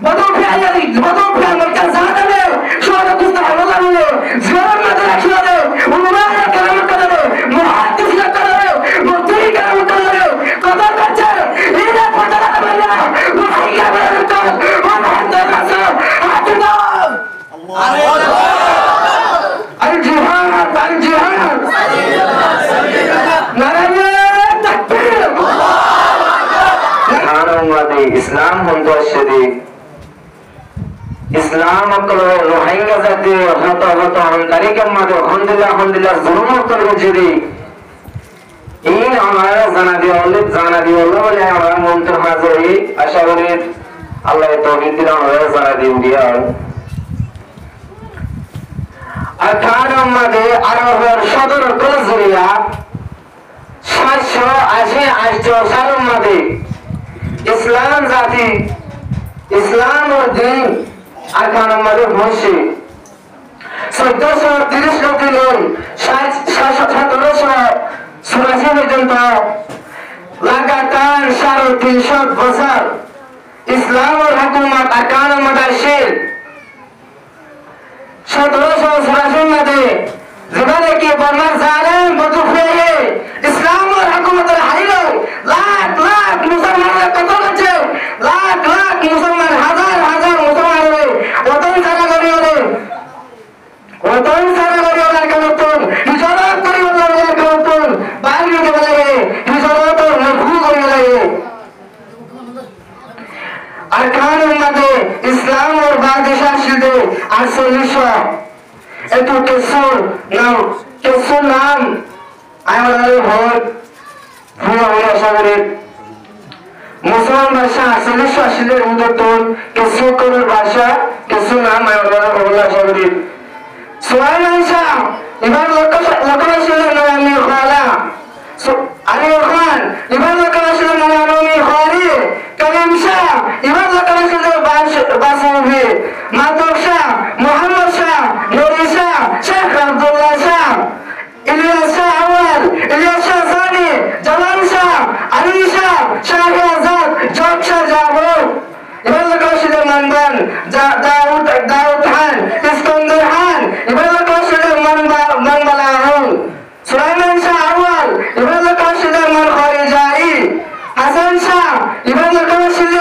بدون فعل مركز هذا شو هذا قصة والله ولا زمان ما ترى شو هذا وما هي كلام كذا محدث كذا مطيع كلام كذا قدر كذا إذا فترة بلا وحيا بلا ومحمد رسول عبدنا الجهاد تكبير ইসলাম সন্ত্রাসী ইসলাম রোহিঙ্গা জাতি হত তারিখের মাঝে আলহামদুলিল্লাহ জুলুম করেছি এই আমার জানা দিয়ে বলে আমার মন্ত্র মাঝে আশা করি আল্লাহ তৌফিক দিলে আমরা জানা দিয়ে দিয়া আর তার মাঝে আরবের সদর কলজরিয়া 780 সালের মাঝে ইসলাম জাতি ইসলাম ও দিন আরকান মাঝে বসে 1430 লোক নয় 1784 পর্যন্ত লাগাতার 350 বছর ইসলাম ও হুকুমত আরকান মাদাশির 1784 মাঝে যেখানে কি বর্মার জালেম বদুফিয়ে ইসলাম ও হুকুমতের হারিয়ে লাখ লাখ মুসলমানরা কত করছে লাখ লাখ মুসলমান হাজার হাজার মুসলমানরা ওতন জায়গা করিয়ে কেমন হিজরত করিয়ে কেমন বাইরে গেলে লাগে হিজরত মফু করিয়ে লাগে আর কারণ মাঝে ইসলাম ওর বাদশাহ শিদে 48 এত কেসুর নাম আমাদের ভোট ভুয়া হয়ে আশা করি মুসলমান ভাষা 48 উদ্যোতন কেসু করের ভাষা কেসু নাম আমাদের ভোট আশা করি সুলাইমান শাহ এবার লোকবাসীর নাম আমি খালা আলী খান এবার লোকবাসীর নাম আমি খালি কালিম শাহ এবার লোকবাসীর বাসুবি মাধব শাহ মোহাম্মদ শাহ নুরি শাহ শেখ আব্দুল্লাহ শাহ ইলিয়াস শাহ আওয়াল ইলিয়াস শাহ সানি জালাল শাহ আলী শাহ শাহ আজাদ জগ শাহ জাবর এবার লোকবাসীর মানবান দাউদ খান ইস্কন্দর খান এবার লোকবাসীর মানবালা হল সুলাইমান শাহ আওয়াল এবার লোকবাসীর মান খরিজাই হাসান শাহ এবার লোকবাসীর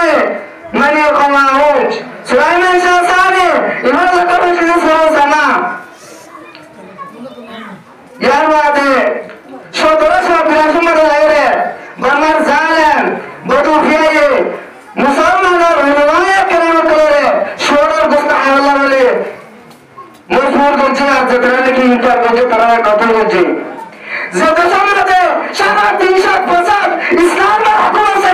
মানে কমাউজ সুলাইমান শাহ সানি এবার লোকবাসীর সরজানা ইয়ার বাদে 1782 মাঝে লাগে বর্মার জালেম বদুফিয়ে মুসলমানের উলামায়ে কেরাম করে শোরের গোস্তা আল্লাহ বলে মজবুর করছে আর যেটা নাকি ইনকার করছে তারা কথা বলছে যত সমাজে 350 বছর ইসলামের হুকুম আছে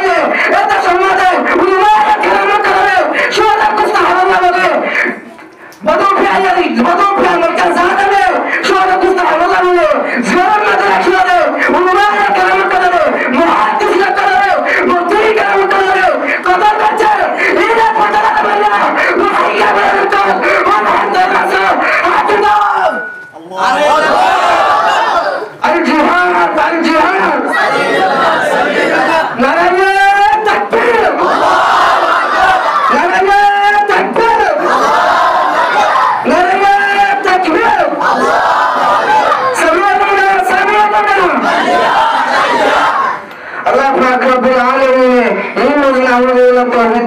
এত সমাজে উলামায়ে কেরাম করে শোরের গোস্তা আল্লাহ বলে বদুফিয়ে মরকাজ জাহানে শোরের গোস্তা আল্লাহ বলে জীবন না দেখ শুনে উলামায়ে কেরাম করে মুহাদ্দিস করে মুফতি কেরাম করে কথা বলছে ইদা ফতরা বলা ওয়াহিয়া বলা ওয়াহদ রাসূল আতনা الجهاد নারায়ে তাকবীর নারায়ে তাকবীর নারায়ে তাকবীর আল্লাহ পাক রব্বুল আলামিন এই মজলিসে আমাদের তৌফিক